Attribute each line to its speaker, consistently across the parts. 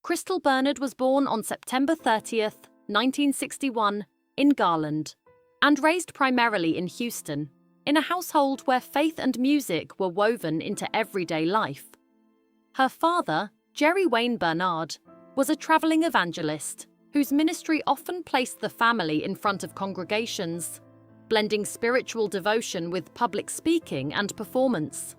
Speaker 1: Crystal Bernard was born on September 30th, 1961, in Garland, and raised primarily in Houston, in a household where faith and music were woven into everyday life. Her father, Jerry Wayne Bernard, was a traveling evangelist whose ministry often placed the family in front of congregations, blending spiritual devotion with public speaking and performance.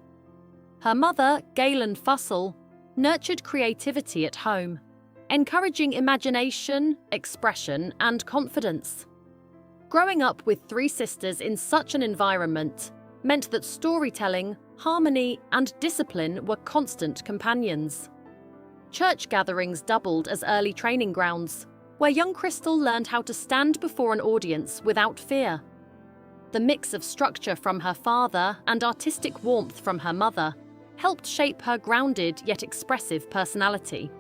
Speaker 1: Her mother, Galen Fussell, nurtured creativity at home, encouraging imagination, expression, and confidence. Growing up with three sisters in such an environment meant that storytelling, harmony, and discipline were constant companions. Church gatherings doubled as early training grounds, where young Crystal learned how to stand before an audience without fear. The mix of structure from her father and artistic warmth from her mother helped shape her grounded yet expressive personality.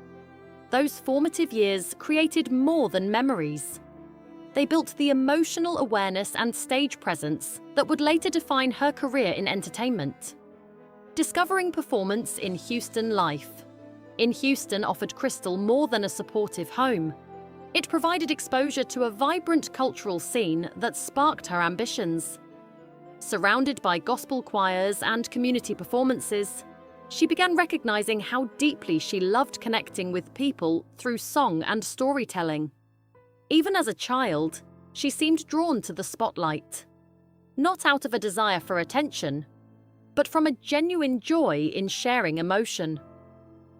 Speaker 1: Those formative years created more than memories. They built the emotional awareness and stage presence that would later define her career in entertainment. Discovering performance in Houston life. In Houston offered Crystal more than a supportive home. It provided exposure to a vibrant cultural scene that sparked her ambitions. Surrounded by gospel choirs and community performances, she began recognizing how deeply she loved connecting with people through song and storytelling. Even as a child, she seemed drawn to the spotlight, not out of a desire for attention, but from a genuine joy in sharing emotion.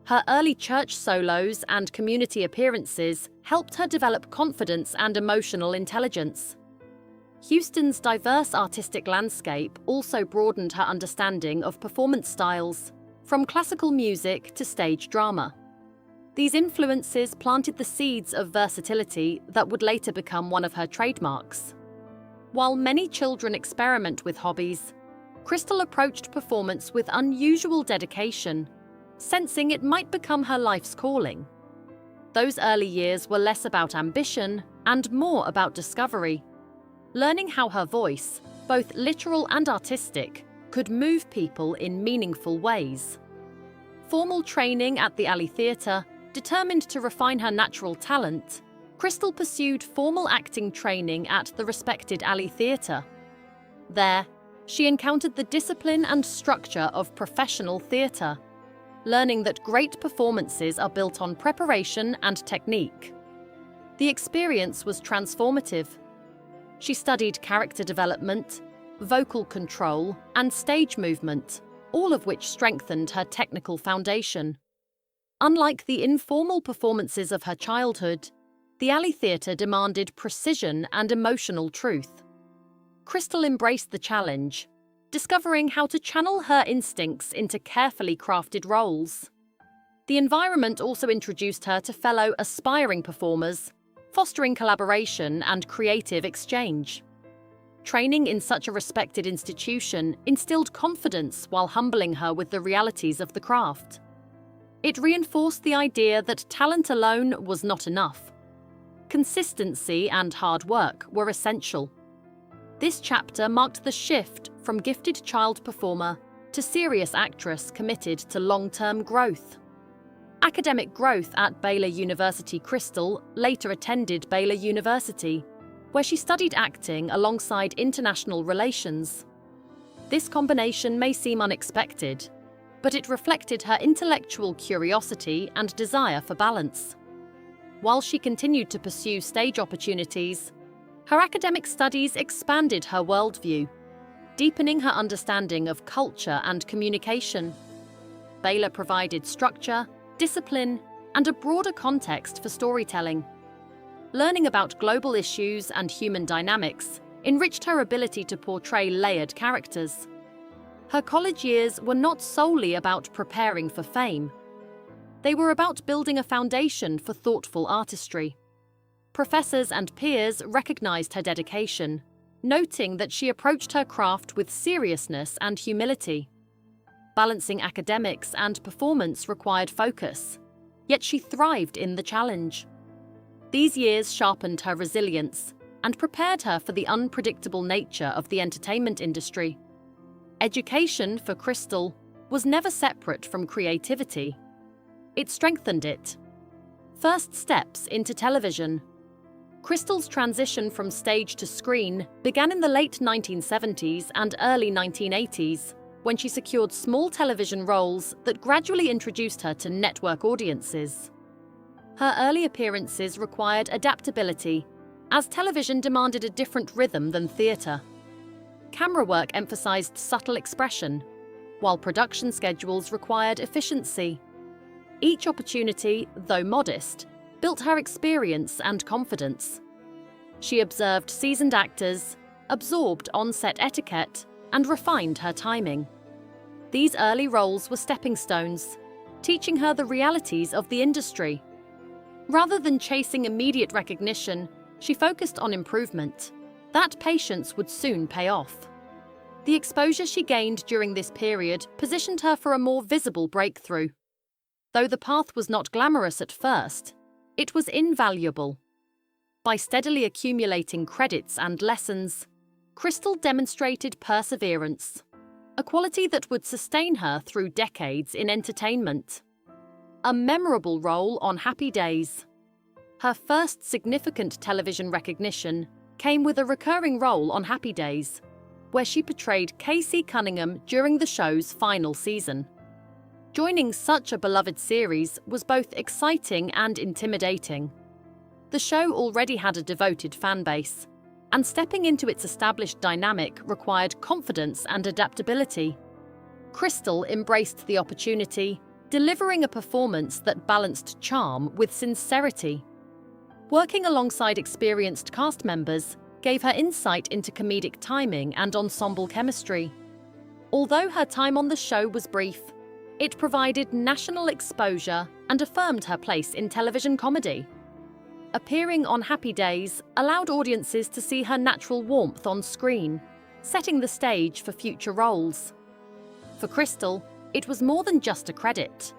Speaker 1: Her early church solos and community appearances helped her develop confidence and emotional intelligence. Houston's diverse artistic landscape also broadened her understanding of performance styles, from classical music to stage drama. These influences planted the seeds of versatility that would later become one of her trademarks. While many children experiment with hobbies, Crystal approached performance with unusual dedication, sensing it might become her life's calling. Those early years were less about ambition and more about discovery, learning how her voice, both literal and artistic, could move people in meaningful ways. Formal training at the Alley Theatre, determined to refine her natural talent, Crystal pursued formal acting training at the respected Alley Theatre. There, she encountered the discipline and structure of professional theatre, learning that great performances are built on preparation and technique. The experience was transformative. She studied character development, vocal control, and stage movement, all of which strengthened her technical foundation. Unlike the informal performances of her childhood, the Alley Theatre demanded precision and emotional truth. Crystal embraced the challenge, discovering how to channel her instincts into carefully crafted roles. The environment also introduced her to fellow aspiring performers, fostering collaboration and creative exchange. Training in such a respected institution instilled confidence while humbling her with the realities of the craft. It reinforced the idea that talent alone was not enough. Consistency and hard work were essential. This chapter marked the shift from gifted child performer to serious actress committed to long-term growth. Academic growth at Baylor University. Crystal later attended Baylor University, where she studied acting alongside international relations. This combination may seem unexpected, but it reflected her intellectual curiosity and desire for balance. While she continued to pursue stage opportunities, her academic studies expanded her worldview, deepening her understanding of culture and communication. Baylor provided structure, discipline, and a broader context for storytelling. Learning about global issues and human dynamics enriched her ability to portray layered characters. Her college years were not solely about preparing for fame. They were about building a foundation for thoughtful artistry. Professors and peers recognized her dedication, noting that she approached her craft with seriousness and humility. Balancing academics and performance required focus, yet she thrived in the challenge. These years sharpened her resilience and prepared her for the unpredictable nature of the entertainment industry. Education for Crystal was never separate from creativity. It strengthened it. First steps into television. Crystal's transition from stage to screen began in the late 1970s and early 1980s, when she secured small television roles that gradually introduced her to network audiences. Her early appearances required adaptability, as television demanded a different rhythm than theatre. Camera work emphasized subtle expression, while production schedules required efficiency. Each opportunity, though modest, built her experience and confidence. She observed seasoned actors, absorbed on-set etiquette, and refined her timing. These early roles were stepping stones, teaching her the realities of the industry. Rather than chasing immediate recognition, she focused on improvement. That patience would soon pay off. The exposure she gained during this period positioned her for a more visible breakthrough. Though the path was not glamorous at first, it was invaluable. By steadily accumulating credits and lessons, Crystal demonstrated perseverance, a quality that would sustain her through decades in entertainment. A memorable role on Happy Days. Her first significant television recognition came with a recurring role on Happy Days, where she portrayed Casey Cunningham during the show's final season. Joining such a beloved series was both exciting and intimidating. The show already had a devoted fan base, and stepping into its established dynamic required confidence and adaptability. Crystal embraced the opportunity, delivering a performance that balanced charm with sincerity. Working alongside experienced cast members gave her insight into comedic timing and ensemble chemistry. Although her time on the show was brief, it provided national exposure and affirmed her place in television comedy. Appearing on Happy Days allowed audiences to see her natural warmth on screen, setting the stage for future roles. For Crystal, it was more than just a credit.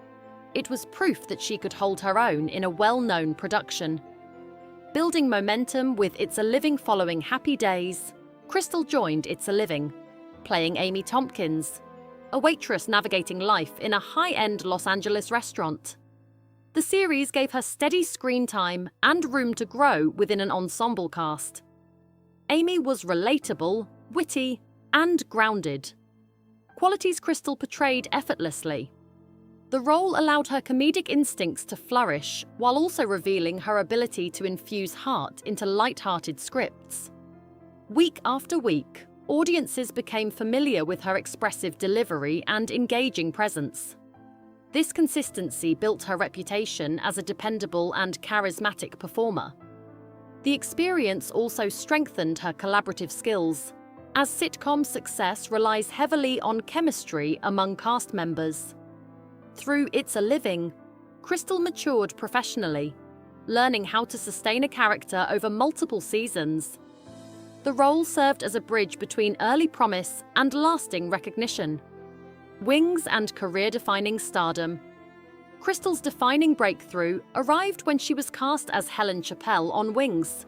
Speaker 1: It was proof that she could hold her own in a well-known production. Building momentum with It's a Living following Happy Days, Crystal joined It's a Living, playing Amy Tompkins, a waitress navigating life in a high-end Los Angeles restaurant. The series gave her steady screen time and room to grow within an ensemble cast. Amy was relatable, witty, and grounded, qualities Crystal portrayed effortlessly. The role allowed her comedic instincts to flourish while also revealing her ability to infuse heart into light-hearted scripts. Week after week, audiences became familiar with her expressive delivery and engaging presence. This consistency built her reputation as a dependable and charismatic performer. The experience also strengthened her collaborative skills, as sitcom success relies heavily on chemistry among cast members. Through It's a Living, Crystal matured professionally, learning how to sustain a character over multiple seasons. The role served as a bridge between early promise and lasting recognition. Wings and career-defining stardom. Crystal's defining breakthrough arrived when she was cast as Helen Chappell on Wings.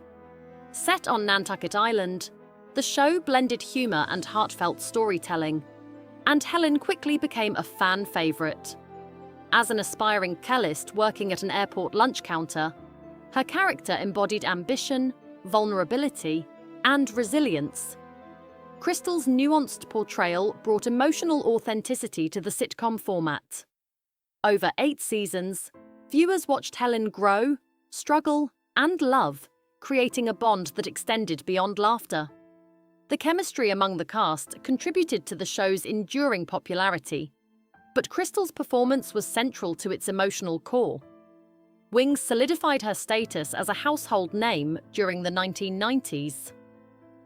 Speaker 1: Set on Nantucket Island, the show blended humor and heartfelt storytelling, and Helen quickly became a fan favorite. As an aspiring cellist working at an airport lunch counter, her character embodied ambition, vulnerability, and resilience. Crystal's nuanced portrayal brought emotional authenticity to the sitcom format. Over 8 seasons, viewers watched Helen grow, struggle, and love, creating a bond that extended beyond laughter. The chemistry among the cast contributed to the show's enduring popularity, but Crystal's performance was central to its emotional core. Wings solidified her status as a household name during the 1990s.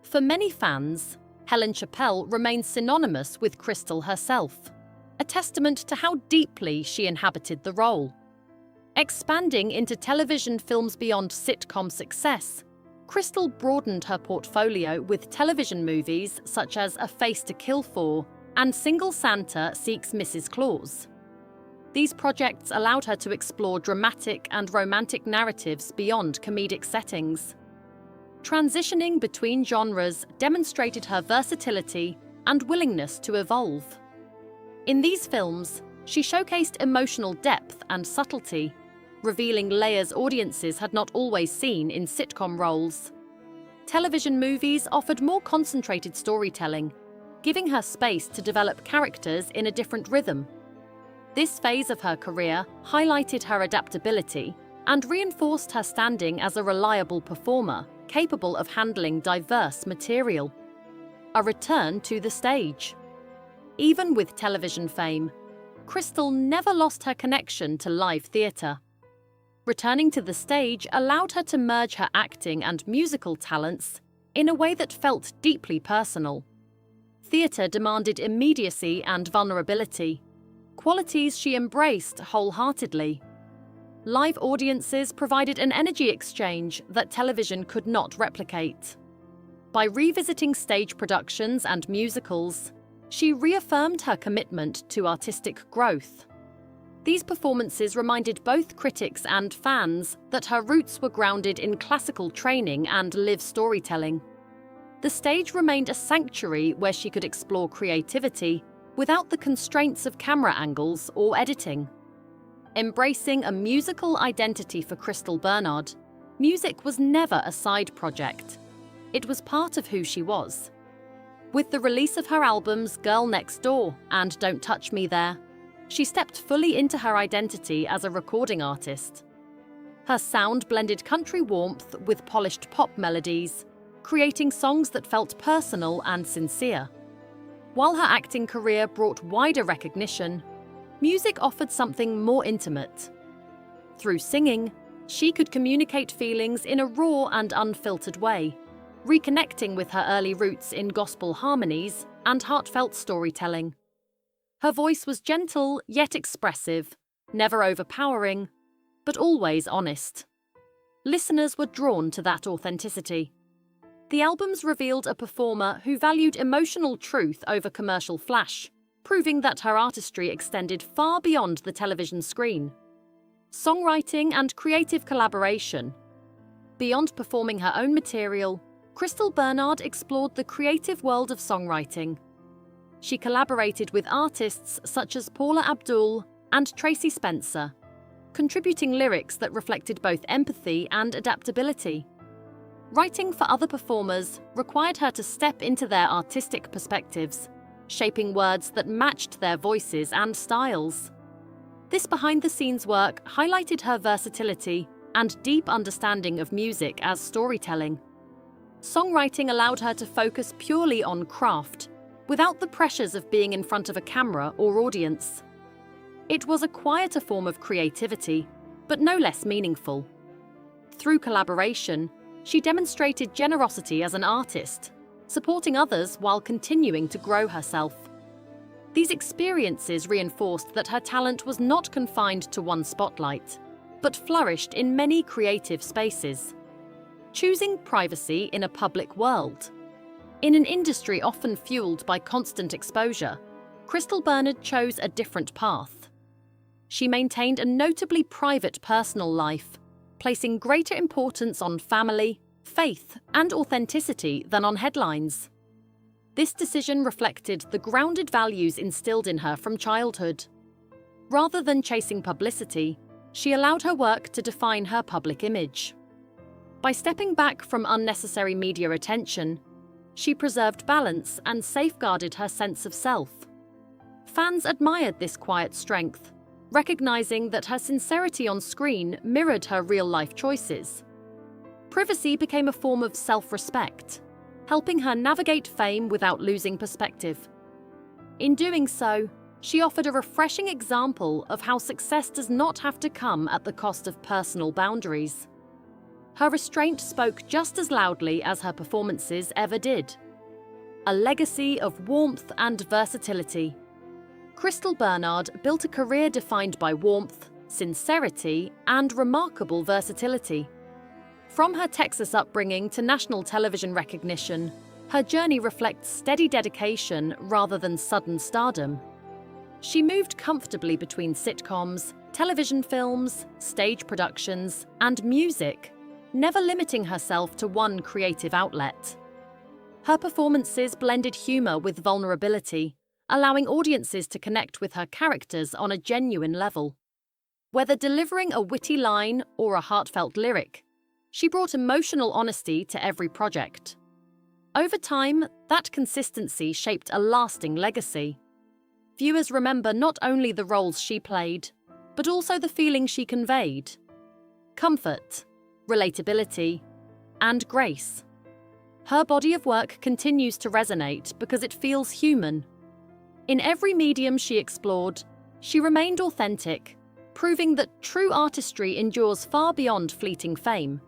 Speaker 1: For many fans, Helen Chappell remains synonymous with Crystal herself, a testament to how deeply she inhabited the role. Expanding into television films beyond sitcom success, Crystal broadened her portfolio with television movies such as A Face to Kill For and Single Santa Seeks Mrs. Claus. These projects allowed her to explore dramatic and romantic narratives beyond comedic settings. Transitioning between genres demonstrated her versatility and willingness to evolve. In these films, she showcased emotional depth and subtlety, revealing layers audiences had not always seen in sitcom roles. Television movies offered more concentrated storytelling, giving her space to develop characters in a different rhythm. This phase of her career highlighted her adaptability and reinforced her standing as a reliable performer capable of handling diverse material. A return to the stage. Even with television fame, Crystal never lost her connection to live theatre. Returning to the stage allowed her to merge her acting and musical talents in a way that felt deeply personal. Theatre demanded immediacy and vulnerability, qualities she embraced wholeheartedly. Live audiences provided an energy exchange that television could not replicate. By revisiting stage productions and musicals, she reaffirmed her commitment to artistic growth. These performances reminded both critics and fans that her roots were grounded in classical training and live storytelling. The stage remained a sanctuary where she could explore creativity without the constraints of camera angles or editing. Embracing a musical identity for Crystal Bernard, music was never a side project. It was part of who she was. With the release of her albums Girl Next Door and Don't Touch Me There, she stepped fully into her identity as a recording artist. Her sound blended country warmth with polished pop melodies, creating songs that felt personal and sincere. While her acting career brought wider recognition, music offered something more intimate. Through singing, she could communicate feelings in a raw and unfiltered way, reconnecting with her early roots in gospel harmonies and heartfelt storytelling. Her voice was gentle yet expressive, never overpowering, but always honest. Listeners were drawn to that authenticity. The albums revealed a performer who valued emotional truth over commercial flash, proving that her artistry extended far beyond the television screen. Songwriting and creative collaboration. Beyond performing her own material, Crystal Bernard explored the creative world of songwriting. She collaborated with artists such as Paula Abdul and Tracy Spencer, contributing lyrics that reflected both empathy and adaptability. Writing for other performers required her to step into their artistic perspectives, shaping words that matched their voices and styles. This behind-the-scenes work highlighted her versatility and deep understanding of music as storytelling. Songwriting allowed her to focus purely on craft, without the pressures of being in front of a camera or audience. It was a quieter form of creativity, but no less meaningful. Through collaboration, she demonstrated generosity as an artist, supporting others while continuing to grow herself. These experiences reinforced that her talent was not confined to one spotlight, but flourished in many creative spaces. Choosing privacy in a public world. In an industry often fueled by constant exposure, Crystal Bernard chose a different path. She maintained a notably private personal life, placing greater importance on family, faith, and authenticity than on headlines. This decision reflected the grounded values instilled in her from childhood. Rather than chasing publicity, she allowed her work to define her public image. By stepping back from unnecessary media attention, she preserved balance and safeguarded her sense of self. Fans admired this quiet strength, recognizing that her sincerity on screen mirrored her real-life choices. Privacy became a form of self-respect, helping her navigate fame without losing perspective. In doing so, she offered a refreshing example of how success does not have to come at the cost of personal boundaries. Her restraint spoke just as loudly as her performances ever did. A legacy of warmth and versatility. Crystal Bernard built a career defined by warmth, sincerity, and remarkable versatility. From her Texas upbringing to national television recognition, her journey reflects steady dedication rather than sudden stardom. She moved comfortably between sitcoms, television films, stage productions, and music, never limiting herself to one creative outlet. Her performances blended humor with vulnerability, allowing audiences to connect with her characters on a genuine level. Whether delivering a witty line or a heartfelt lyric, she brought emotional honesty to every project. Over time, that consistency shaped a lasting legacy. Viewers remember not only the roles she played, but also the feeling she conveyed: comfort, relatability, and grace. Her body of work continues to resonate because it feels human. In every medium she explored, she remained authentic, proving that true artistry endures far beyond fleeting fame.